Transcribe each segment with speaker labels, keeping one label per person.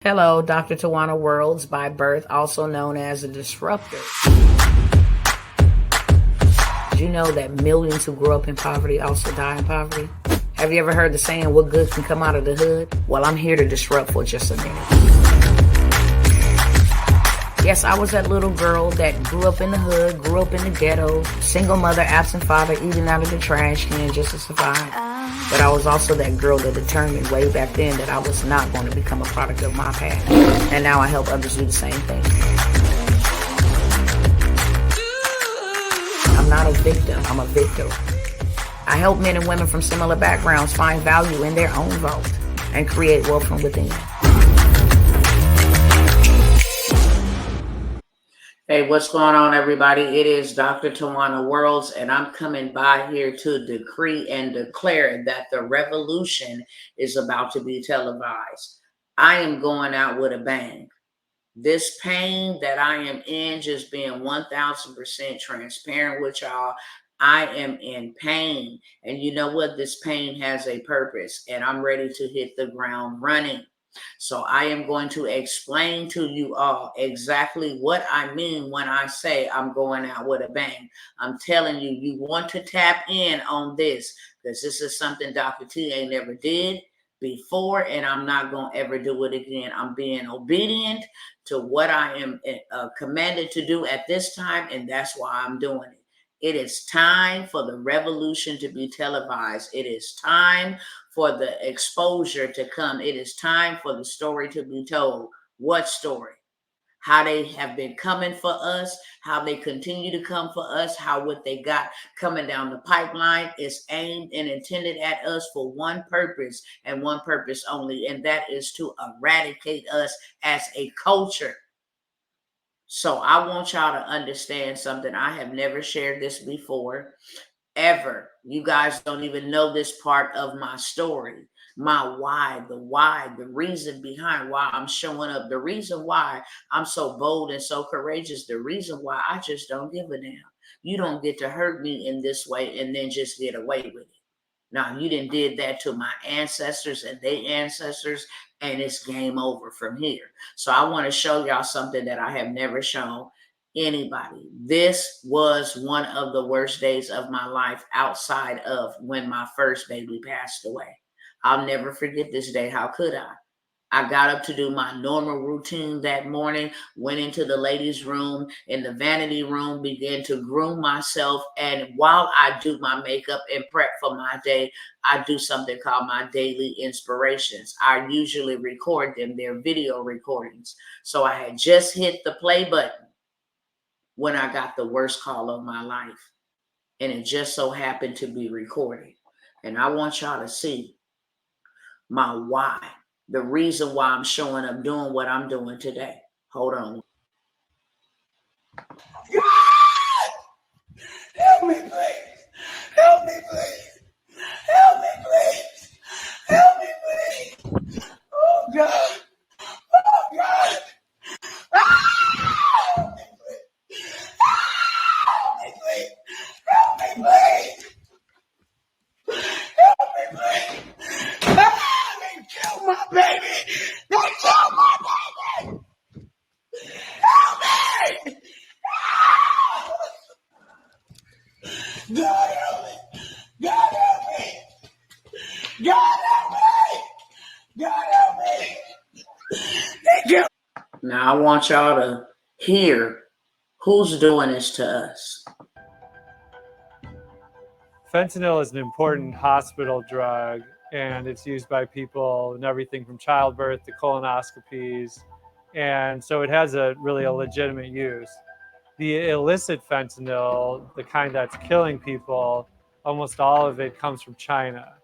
Speaker 1: Hello, Dr. Tawanna Worlds by birth, also known as a disruptor. Did you know that millions who grew up in poverty also die in poverty? Have you ever heard the saying, what good can come out of the hood? Well, I'm here to disrupt for just a minute. Yes, I was that little girl that grew up in the hood, grew up in the ghetto, single mother, absent father, eating out of the trash can just to survive. But I was also that girl that determined way back then that I was not going to become a product of my past. And now I help others do the same thing. I'm not a victim, I'm a victor. I help men and women from similar backgrounds find value in their own vote and create wealth from within. Hey, what's going on, everybody? It is Dr. Tawanna Worlds, and I'm coming by here to decree and declare that the revolution is about to be televised. I am going out with a bang. This pain that I am in, just being 1000% transparent with y'all, I am in pain. And you know what? This pain has a purpose, and I'm ready to hit the ground running. So I am going to explain to you all exactly what I mean when I say I'm going out with a bang. I'm telling you, you want to tap in on this because this is something Dr. T ain't never did before, and I'm not going to ever do it again. I'm being obedient to what I am commanded to do at this time, and that's why I'm doing it. It is time for the revolution to be televised. It is time for the exposure to come. It is time for the story to be told. What story? How they have been coming for us, how they continue to come for us, how what they got coming down the pipeline is aimed and intended at us for one purpose and one purpose only, and that is to eradicate us as a culture. So I want y'all to understand something. I have never shared this before, ever. You guys don't even know this part of my story. My why, the reason behind why I'm showing up, the reason why I'm so bold and so courageous, the reason why I just don't give a damn. You don't get to hurt me in this way and then just get away with it. Now, you didn't did that to my ancestors and their ancestors, and it's game over from here. So I want to show y'all something that I have never shown anybody. This was one of the worst days of my life outside of when my first baby passed away. I'll never forget this day. How could I? I got up to do my normal routine that morning, went into the ladies' room, in the vanity room, began to groom myself. And while I do my makeup and prep for my day, I do something called my daily inspirations. I usually record them. They're video recordings. So I had just hit the play button when I got the worst call of my life. And it just so happened to be recorded. And I want y'all to see my why. The reason why I'm showing up doing what I'm doing today. Hold on. God! Help me, please. Help me, please. Help me, please. Help me, please. Oh, God. Oh, God. Help me, please. Help me, please. Help me, please. Help me, please. They killed my baby. They killed my baby. Help me. God help me. God help me. God help me. God help me. They killed. Now I want y'all to hear who's doing this to us.
Speaker 2: Fentanyl is an important hospital drug, and it's used by people in everything from childbirth to colonoscopies. And so it has a legitimate use. The illicit fentanyl, the kind that's killing people, almost all of it comes from China.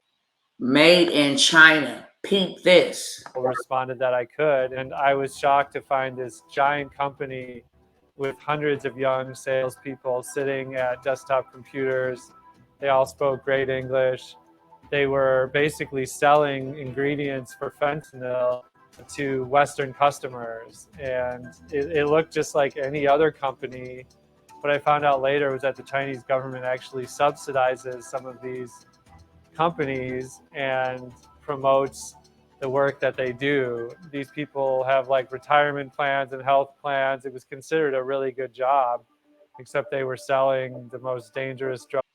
Speaker 1: Made in China. Peep this.
Speaker 2: I responded that I could, and I was shocked to find this giant company with hundreds of young salespeople sitting at desktop computers. They all spoke great English. They were basically selling ingredients for fentanyl to Western customers. And it looked just like any other company. What I found out later was that the Chinese government actually subsidizes some of these companies and promotes the work that they do. These people have like retirement plans and health plans. It was considered a really good job, except they were selling the most dangerous drugs.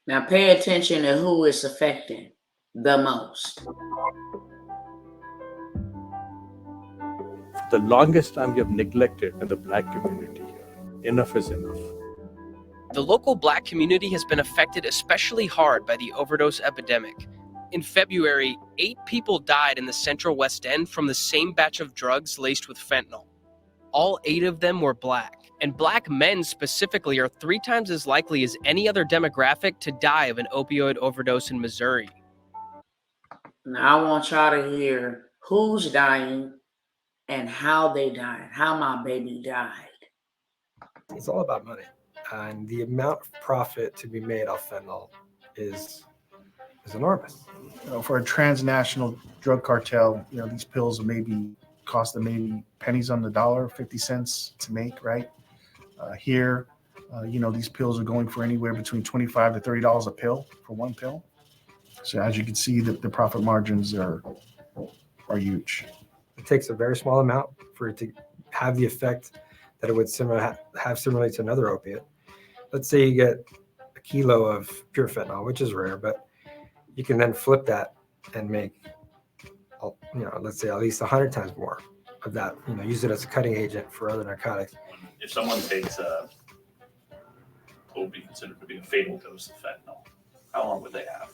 Speaker 1: Now pay attention to who it's affecting the most.
Speaker 3: For the longest time, we have neglected in the Black community here. Enough is enough.
Speaker 4: The local Black community has been affected especially hard by the overdose epidemic. In February, 8 people died in the Central West End from the same batch of drugs laced with fentanyl. All 8 of them were Black, and Black men specifically are 3 times as likely as any other demographic to die of an opioid overdose in Missouri.
Speaker 1: Now I want y'all to hear who's dying and how they died, how my baby died.
Speaker 5: It's all about money, and the amount of profit to be made off fentanyl is enormous.
Speaker 6: For a transnational drug cartel, these pills cost them maybe pennies on the dollar, 50 cents to make, right? Here, these pills are going for anywhere between $25 to $30 a pill for one pill. So as you can see, the profit margins are huge.
Speaker 5: It takes a very small amount for it to have the effect that it would have similarly to another opiate. Let's say you get a kilo of pure fentanyl, which is rare, but you can then flip that and make, let's say at least 100 times more of that, use it as a cutting agent for other narcotics.
Speaker 7: If someone takes what would be considered to be a fatal dose of fentanyl, how long would they have?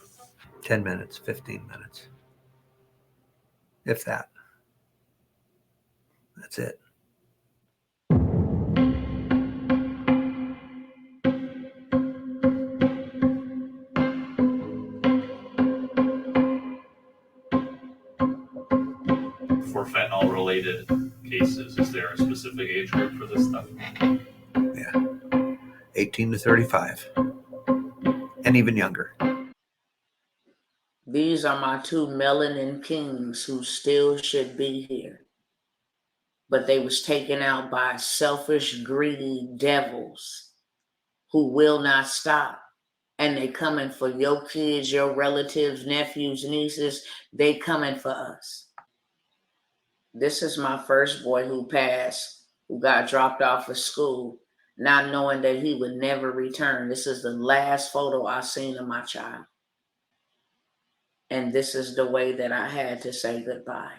Speaker 8: 10 minutes, 15 minutes. If that. That's it.
Speaker 7: For fentanyl-related cases, is there a specific age group for this stuff?
Speaker 8: Yeah. 18 to 35. And even younger.
Speaker 1: These are my 2 melanin kings who still should be here. But they was taken out by selfish, greedy devils who will not stop. And they coming for your kids, your relatives, nephews, nieces. They coming for us. This is my first boy who passed, who got dropped off of school, not knowing that he would never return. This is the last photo I seen of my child. And this is the way that I had to say goodbye.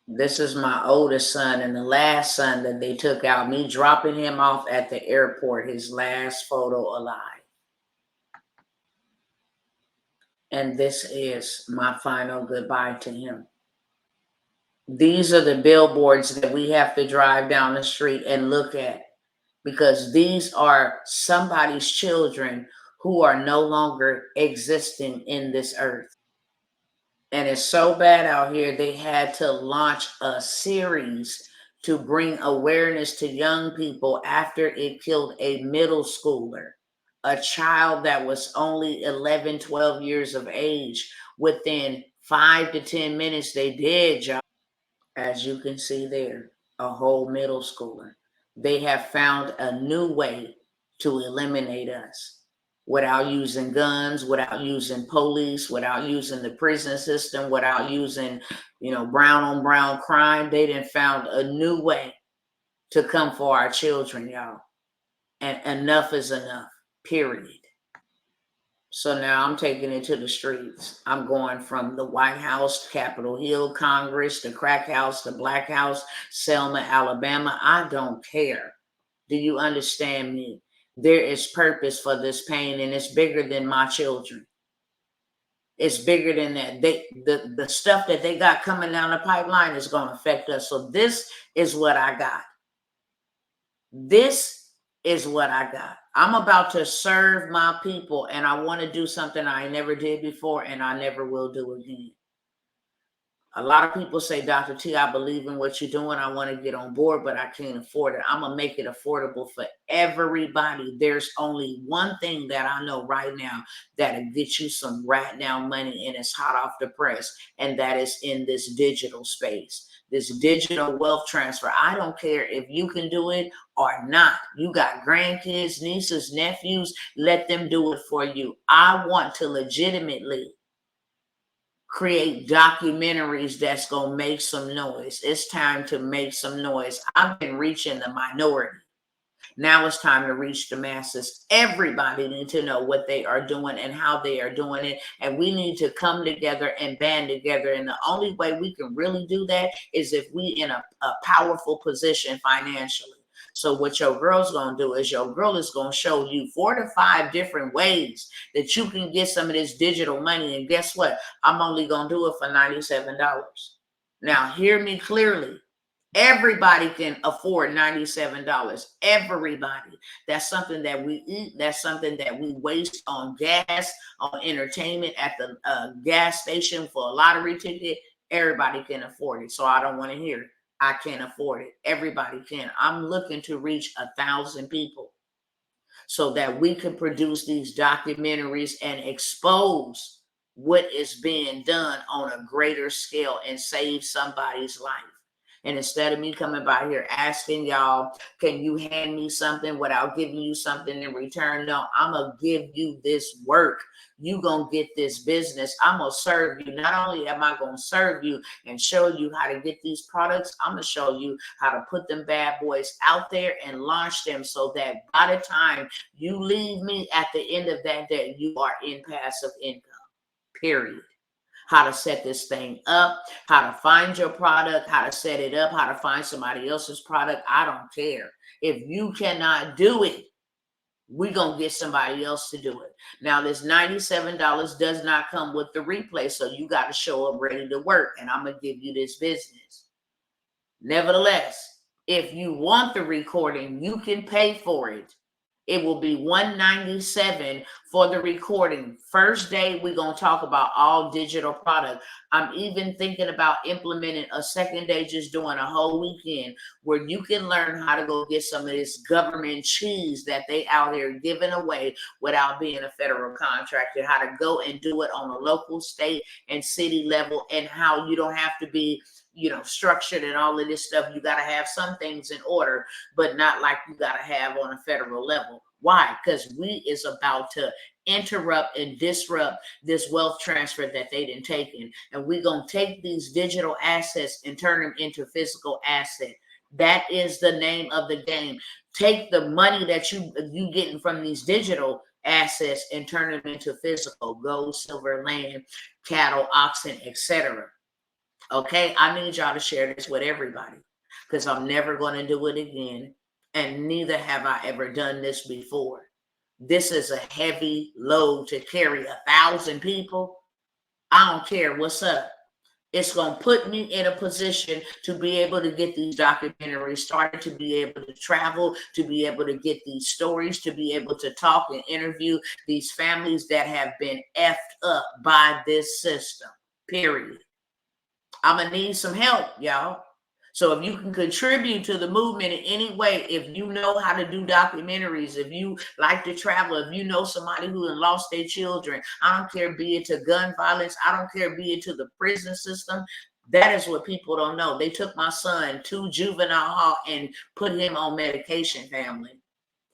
Speaker 1: This is my oldest son and the last son that they took out, me dropping him off at the airport, his last photo alive. And this is my final goodbye to him. These are the billboards that we have to drive down the street and look at, because these are somebody's children who are no longer existing in this earth. And it's so bad out here, they had to launch a series to bring awareness to young people after it killed a middle schooler, a child that was only 11, 12 years of age. Within 5 to 10 minutes, they did, y'all. As you can see there, a whole middle schooler. They have found a new way to eliminate us without using guns, without using police, without using the prison system, without using, brown on brown crime. They done found a new way to come for our children, y'all. And enough is enough, period. So now I'm taking it to the streets. I'm going from the White House, Capitol Hill, Congress, the crack house, the black house, Selma, Alabama. I don't care. Do you understand me? There is purpose for this pain, and it's bigger than my children. It's bigger than that. The stuff that they got coming down the pipeline is going to affect us. So this is what I got. This is what I got. I'm about to serve my people, and I want to do something I never did before, and I never will do again. A lot of people say, Dr. T, I believe in what you're doing. I want to get on board, but I can't afford it. I'm going to make it affordable for everybody. There's only one thing that I know right now that'll get you some right now money, and it's hot off the press, and that is in this digital space, this digital wealth transfer. I don't care if you can do it or not. You got grandkids, nieces, nephews, let them do it for you. I want to legitimately create documentaries that's going to make some noise. It's time to make some noise. I've been reaching the minority. Now it's time to reach the masses. Everybody needs to know what they are doing and how they are doing it. And we need to come together and band together. And the only way we can really do that is if we in a powerful position financially. So what your girl's going to do is your girl is going to show you 4 to 5 different ways that you can get some of this digital money. And guess what? I'm only going to do it for $97. Now, hear me clearly. Everybody can afford $97. Everybody. That's something that we eat. That's something that we waste on gas, on entertainment at the gas station for a lottery ticket. Everybody can afford it. So I don't want to hear it. I can't afford it. Everybody can. I'm looking to reach 1,000 people so that we can produce these documentaries and expose what is being done on a greater scale and save somebody's life. And instead of me coming by here asking y'all, can you hand me something without giving you something in return? No, I'm going to give you this work. You going to get this business. I'm going to serve you. Not only am I going to serve you and show you how to get these products, I'm going to show you how to put them bad boys out there and launch them so that by the time you leave me at the end of that day, you are in passive income, period. How to set this thing up, how to find your product, how to set it up, how to find somebody else's product. I don't care. If you cannot do it, we're going to get somebody else to do it. Now, this $97 does not come with the replay, so you got to show up ready to work, and I'm going to give you this business. Nevertheless, if you want the recording, you can pay for it. It will be $197 for the recording. First day, we're going to talk about all digital product. I'm even thinking about implementing a second day, just doing a whole weekend where you can learn how to go get some of this government cheese that they out here giving away without being a federal contractor, how to go and do it on a local, state, and city level, and how you don't have to be structured and all of this stuff. You got to have some things in order, but not like you got to have on a federal level. Why? Because we is about to interrupt and disrupt this wealth transfer that they didn't take in. And we're going to take these digital assets and turn them into physical assets. That is the name of the game. Take the money that you getting from these digital assets and turn them into physical: gold, silver, land, cattle, oxen, etc. Okay, I need y'all to share this with everybody because I'm never going to do it again. And neither have I ever done this before. This is a heavy load to carry 1,000 people. I don't care what's up. It's going to put me in a position to be able to get these documentaries started, to be able to travel, to be able to get these stories, to be able to talk and interview these families that have been effed up by this system, period. I'm going to need some help, y'all. So if you can contribute to the movement in any way, if you know how to do documentaries, if you like to travel, if you know somebody who has lost their children, I don't care, be it to gun violence, I don't care, be it to the prison system. That is what people don't know. They took my son to juvenile hall and put him on medication, family.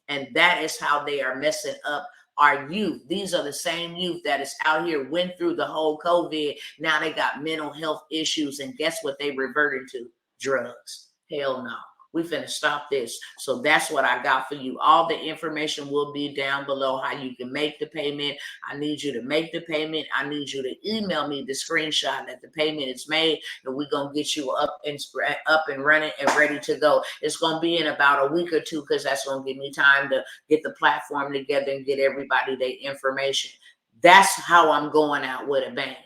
Speaker 1: And that is how they are messing up our youth. These are the same youth that is out here, went through the whole COVID. Now they got mental health issues. And guess what they reverted to? Drugs. Hell no. We finna stop this. So that's what I got for you. All the information will be down below, how you can make the payment. I need you to make the payment. I need you to email me the screenshot that the payment is made, and we're going to get you up and running and ready to go. It's going to be in about a week or two because that's going to give me time to get the platform together and get everybody their information. That's how I'm going out with a bang.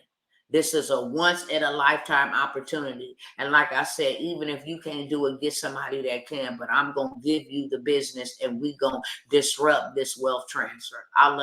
Speaker 1: This is a once in a lifetime opportunity. And like I said, even if you can't do it, get somebody that can. But I'm going to give you the business and we're going to disrupt this wealth transfer. I love